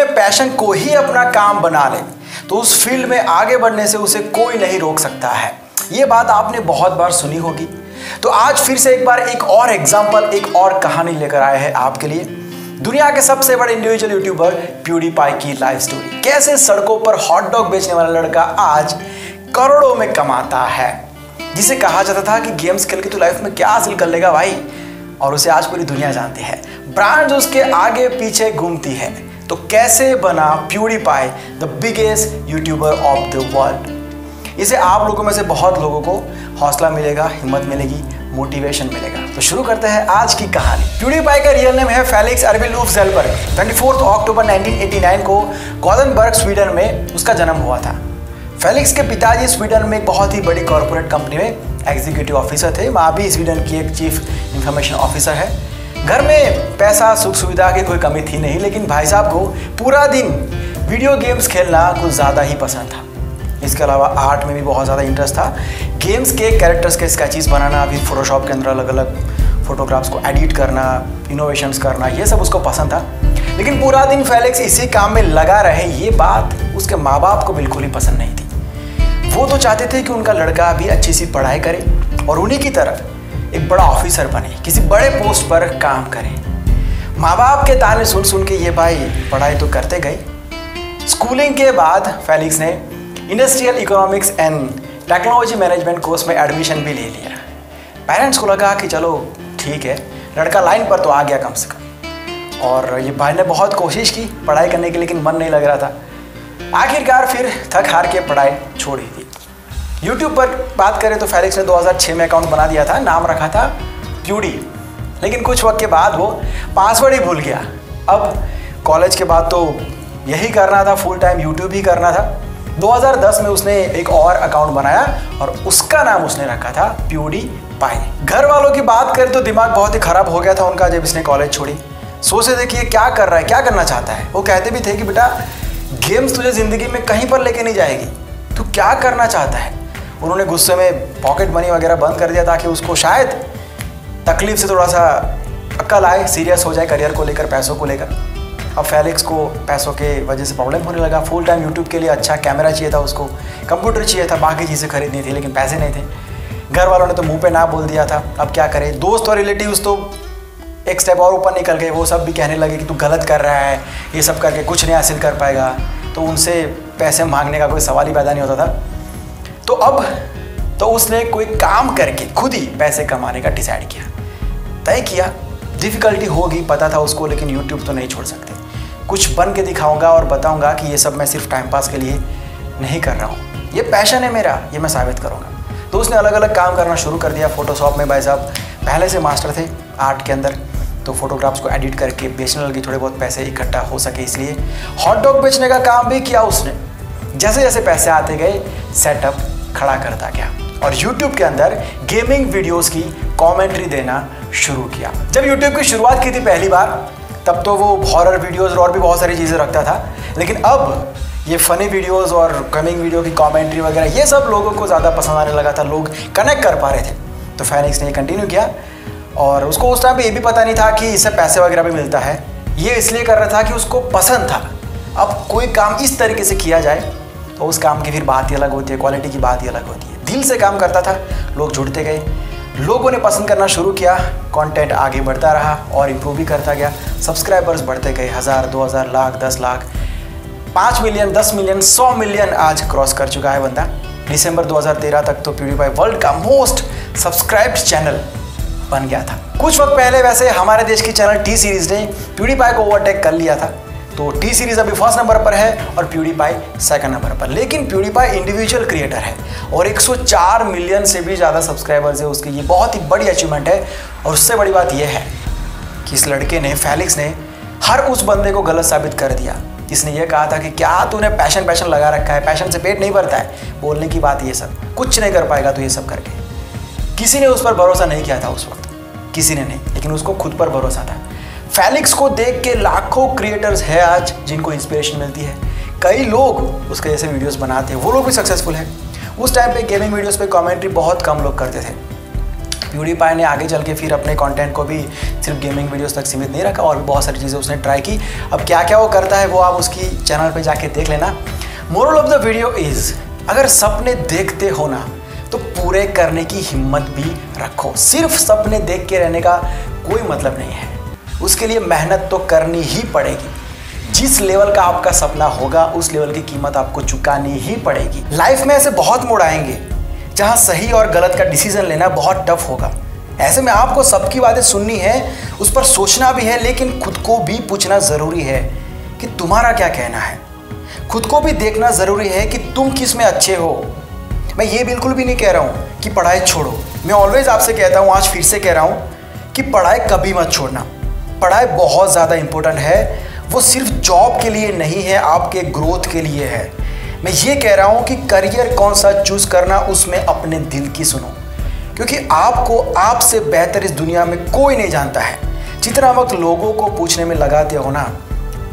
अपने पैशन को ही अपना काम बना ले तो उस फील्ड में आगे बढ़ने से उसे कोई नहीं रोक सकता है। ये बात आपने बहुत बार सुनी होगी। तो आज फिर से एक बार एक और एग्जाम्पल, एक और कहानी लेकर आए हैं आपके लिए। दुनिया के सबसे बड़े इंडिविजुअल यूट्यूबर प्यूडीपाई की लाइफ स्टोरी। कैसे सड़कों पर हॉट डॉग बेचने वाला लड़का आज करोड़ों में कमाता है। जिसे कहा जाता था कि गेम्स खेल के तो लाइफ में क्या हासिल कर लेगा भाई, और उसे आज पूरी दुनिया जानती है। ब्रांड उसके आगे पीछे घूमती है। तो कैसे बना PewDiePie the biggest YouTuber of the world. इसे आप लोगों में से बहुत लोगों को हौसला मिलेगा, हिम्मत मिलेगी, मोटिवेशन मिलेगा। तो शुरू करते हैं आज की कहानी। प्यूडीपाई का रियल नेम है फेलिक्स अर्बिलूफ ज़ेलबर्ग। 24 अक्टूबर 1989 को गॉथेनबर्ग स्वीडन में उसका जन्म हुआ था। फेलिक्स के पिताजी स्वीडन में एक बहुत ही बड़ी कॉर्पोरेट कंपनी में एग्जीक्यूटिव ऑफिसर थे। माँ भी स्वीडन की एक चीफ इंफॉर्मेशन ऑफिसर है। घर में पैसा सुख सुविधा की कोई कमी थी नहीं, लेकिन भाई साहब को पूरा दिन वीडियो गेम्स खेलना कुछ ज़्यादा ही पसंद था। इसके अलावा आर्ट में भी बहुत ज़्यादा इंटरेस्ट था। गेम्स के कैरेक्टर्स के स्केचेस बनाना, अभी फोटोशॉप के अंदर अलग अलग फोटोग्राफ्स को एडिट करना, इनोवेशंस करना, ये सब उसको पसंद था। लेकिन पूरा दिन फेलिक्स इसी काम में लगा रहे, ये बात उसके माँ बाप को बिल्कुल ही पसंद नहीं थी। वो तो चाहते थे कि उनका लड़का भी अच्छी सी पढ़ाई करे और उन्हीं की तरह एक बड़ा ऑफिसर बने, किसी बड़े पोस्ट पर काम करे। माँ बाप के ताने सुन सुन के ये भाई पढ़ाई तो करते गए। स्कूलिंग के बाद फेलिक्स ने industrial economics and technology management course में एडमिशन भी ले लिया। पेरेंट्स को लगा कि चलो ठीक है, लड़का लाइन पर तो आ गया कम से कम। और ये भाई ने बहुत कोशिश की पढ़ाई करने की, लेकिन मन नहीं लग रहा था। आखिरकार फिर थक हार के पढ़ाई छोड़ी थी। यूट्यूब पर बात करें तो फेलिक्स ने 2006 में अकाउंट बना दिया था, नाम रखा था प्यूडी। लेकिन कुछ वक्त के बाद वो पासवर्ड ही भूल गया। अब कॉलेज के बाद तो यही करना था, फुल टाइम यूट्यूब ही करना था। 2010 में उसने एक और अकाउंट बनाया और उसका नाम उसने रखा था प्यूडीपाई। घर वालों की बात करें तो दिमाग बहुत ही खराब हो गया था उनका जब इसने कॉलेज छोड़ी। सोचे थे कि ये क्या कर रहा है, क्या करना चाहता है। वो कहते भी थे कि बेटा गेम्स तुझे ज़िंदगी में कहीं पर लेके नहीं जाएगी, तू क्या करना चाहता है। उन्होंने गुस्से में पॉकेट मनी वगैरह बंद कर दिया ताकि उसको शायद तकलीफ से थोड़ा सा अक्ल आए, सीरियस हो जाए करियर को लेकर, पैसों को लेकर। अब फेलिक्स को पैसों के वजह से प्रॉब्लम होने लगा। फुल टाइम यूट्यूब के लिए अच्छा कैमरा चाहिए था, उसको कंप्यूटर चाहिए था, बाकी चीज़ें खरीदनी थी, लेकिन पैसे नहीं थे। घर वालों ने तो मुँह पे ना बोल दिया था। अब क्या करे, दोस्त और रिलेटिव्स तो एक स्टेप और ऊपर निकल गए। वो सब भी कहने लगे कि तू गलत कर रहा है, ये सब करके कुछ नहीं हासिल कर पाएगा। तो उनसे पैसे मांगने का कोई सवाल ही पैदा नहीं होता था। तो अब तो उसने कोई काम करके खुद ही पैसे कमाने का डिसाइड किया, तय किया। डिफ़िकल्टी होगी पता था उसको, लेकिन यूट्यूब तो नहीं छोड़ सकते। कुछ बन के दिखाऊंगा और बताऊंगा कि ये सब मैं सिर्फ टाइम पास के लिए नहीं कर रहा हूँ, ये पैशन है मेरा, ये मैं साबित करूँगा। तो उसने अलग अलग काम करना शुरू कर दिया। फोटोशॉप में भाई साहब पहले से मास्टर थे आर्ट के अंदर, तो फोटोग्राफ्स को एडिट करके बेचने लगे, थोड़े बहुत पैसे इकट्ठा हो सके इसलिए। हॉट डॉग बेचने का काम भी किया उसने। जैसे जैसे पैसे आते गए सेटअप खड़ा करता गया और यूट्यूब के अंदर गेमिंग वीडियोस की कमेंट्री देना शुरू किया। जब यूट्यूब की शुरुआत की थी पहली बार, तब तो वो हॉरर वीडियोस और भी बहुत सारी चीज़ें रखता था, लेकिन अब ये फ़नी वीडियोस और गेमिंग वीडियो की कमेंट्री वगैरह ये सब लोगों को ज़्यादा पसंद आने लगा था, लोग कनेक्ट कर पा रहे थे। तो फेलिक्स ने ये कंटिन्यू किया और उसको उस टाइम पे ये भी पता नहीं था कि इससे पैसे वगैरह भी मिलता है। ये इसलिए कर रहा था कि उसको पसंद था। अब कोई काम इस तरीके से किया जाए तो उस काम की फिर बात ही अलग होती है, क्वालिटी की बात ही अलग होती है। दिल से काम करता था, लोग जुड़ते गए, लोगों ने पसंद करना शुरू किया, कंटेंट आगे बढ़ता रहा और इम्प्रूव भी करता गया। सब्सक्राइबर्स बढ़ते गए, 1000, 2000, lakh, 10 lakh, 5 million, 10 million, 100 million आज क्रॉस कर चुका है बंदा। दिसंबर 2013 तक तो प्यूडीपाई वर्ल्ड का मोस्ट सब्सक्राइब्ड चैनल बन गया था। कुछ वक्त पहले वैसे हमारे देश की चैनल टी सीरीज ने प्यूडीपाई को ओवरटेक कर लिया था। तो टी सीरीज अभी फर्स्ट नंबर पर है और प्यूडीपाई सेकंड नंबर पर। लेकिन प्यूडीपाई इंडिविजुअल क्रिएटर है और 104 मिलियन से भी ज़्यादा सब्सक्राइबर्स है उसके। ये बहुत ही बड़ी अचीवमेंट है। और उससे बड़ी बात यह है कि इस लड़के ने, फेलिक्स ने, हर उस बंदे को गलत साबित कर दिया जिसने ये कहा था कि क्या तूने पैशन लगा रखा है, पैशन से पेट नहीं भरता है, बोलने की बात ये सब, कुछ नहीं कर पाएगा तो ये सब करके। किसी ने उस पर भरोसा नहीं किया था उस वक्त, किसी ने नहीं, लेकिन उसको खुद पर भरोसा था। फेलिक्स को देख के लाखों क्रिएटर्स हैं आज जिनको इंस्पिरेशन मिलती है। कई लोग उसके जैसे वीडियोस बनाते हैं, वो लोग भी सक्सेसफुल हैं। उस टाइम पे गेमिंग वीडियोस पे कमेंट्री बहुत कम लोग करते थे। प्यूडीपाई ने आगे चल के फिर अपने कंटेंट को भी सिर्फ गेमिंग वीडियोस तक सीमित नहीं रखा और बहुत सारी चीज़ें उसने ट्राई की। अब क्या क्या वो करता है वो आप उसकी चैनल पे जाके देख लेना। Moral of the video is, अगर सपने देखते हो ना तो पूरे करने की हिम्मत भी रखो। सिर्फ सपने देख के रहने का कोई मतलब नहीं है, उसके लिए मेहनत तो करनी ही पड़ेगी। जिस लेवल का आपका सपना होगा उस लेवल की कीमत आपको चुकानी ही पड़ेगी। लाइफ में ऐसे बहुत मोड़ आएंगे जहां सही और गलत का डिसीजन लेना बहुत टफ होगा। ऐसे में आपको सबकी बातें सुननी है, उस पर सोचना भी है, लेकिन खुद को भी पूछना ज़रूरी है कि तुम्हारा क्या कहना है। खुद को भी देखना ज़रूरी है कि तुम किस में अच्छे हो। मैं ये बिल्कुल भी नहीं कह रहा हूँ कि पढ़ाई छोड़ो। मैं ऑलवेज आपसे कहता हूँ, आज फिर से कह रहा हूँ कि पढ़ाई कभी मत छोड़ना। पढ़ाई बहुत ज़्यादा इम्पोर्टेंट है, वो सिर्फ जॉब के लिए नहीं है, आपके ग्रोथ के लिए है। मैं ये कह रहा हूँ कि करियर कौन सा चूज़ करना, उसमें अपने दिल की सुनो, क्योंकि आपको आपसे बेहतर इस दुनिया में कोई नहीं जानता है। जितना वक्त लोगों को पूछने में लगाते हो ना,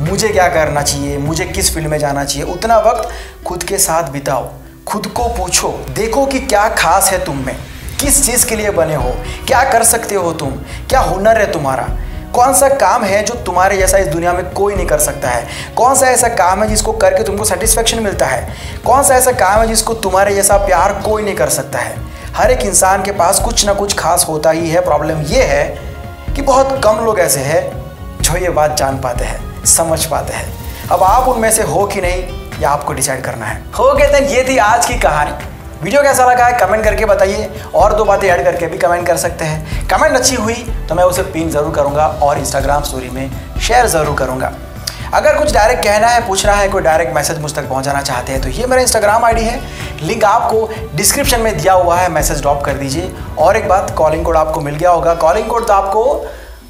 मुझे क्या करना चाहिए, मुझे किस फील्ड में जाना चाहिए, उतना वक्त खुद के साथ बिताओ। खुद को पूछो, देखो कि क्या खास है तुम में, किस चीज़ के लिए बने हो, क्या कर सकते हो तुम, क्या हुनर है तुम्हारा, कौन सा काम है जो तुम्हारे जैसा इस दुनिया में कोई नहीं कर सकता है, कौन सा ऐसा काम है जिसको करके तुमको सेटिस्फेक्शन मिलता है, कौन सा ऐसा काम है जिसको तुम्हारे जैसा प्यार कोई नहीं कर सकता है। हर एक इंसान के पास कुछ ना कुछ खास होता ही है। प्रॉब्लम ये है कि बहुत कम लोग ऐसे हैं जो ये बात जान पाते हैं, समझ पाते हैं। अब आप उनमें से हो कि नहीं, या आपको डिसाइड करना है। हो गया देन, ये थी आज की कहानी। वीडियो कैसा लगा है कमेंट करके बताइए, और 2 बातें ऐड करके भी कमेंट कर सकते हैं। कमेंट अच्छी हुई तो मैं उसे पिन ज़रूर करूँगा और इंस्टाग्राम स्टोरी में शेयर ज़रूर करूँगा। अगर कुछ डायरेक्ट कहना है, पूछना है, कोई डायरेक्ट मैसेज मुझ तक पहुँचाना चाहते हैं तो ये मेरा इंस्टाग्राम आईडी है, लिंक आपको डिस्क्रिप्शन में दिया हुआ है, मैसेज ड्रॉप कर दीजिए। और एक बात, कॉलिंग कोड आपको मिल गया होगा। कॉलिंग कोड तो आपको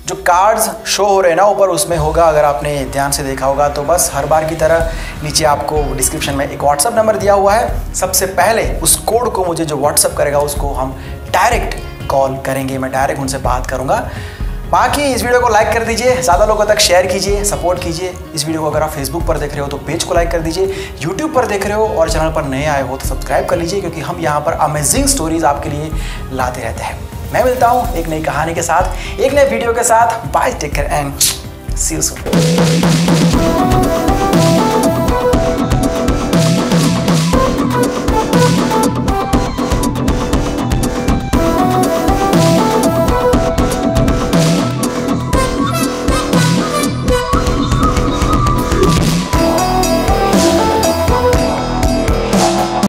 जो कार्ड्स शो हो रहे हैं ना ऊपर, उसमें होगा। अगर आपने ध्यान से देखा होगा तो बस हर बार की तरह नीचे आपको डिस्क्रिप्शन में एक व्हाट्सअप नंबर दिया हुआ है। सबसे पहले उस कोड को मुझे जो व्हाट्सअप करेगा उसको हम डायरेक्ट कॉल करेंगे, मैं डायरेक्ट उनसे बात करूंगा। बाकी इस वीडियो को लाइक कर दीजिए, ज़्यादा लोगों तक शेयर कीजिए, सपोर्ट कीजिए। इस वीडियो को अगर आप फेसबुक पर देख रहे हो तो पेज को लाइक कर दीजिए, यूट्यूब पर देख रहे हो और चैनल पर नए आए हो तो सब्सक्राइब कर लीजिए, क्योंकि हम यहाँ पर अमेजिंग स्टोरीज आपके लिए लाते रहते हैं। मैं मिलता हूँ एक नई कहानी के साथ, एक नए वीडियो के साथ। Bye, take care and see you soon.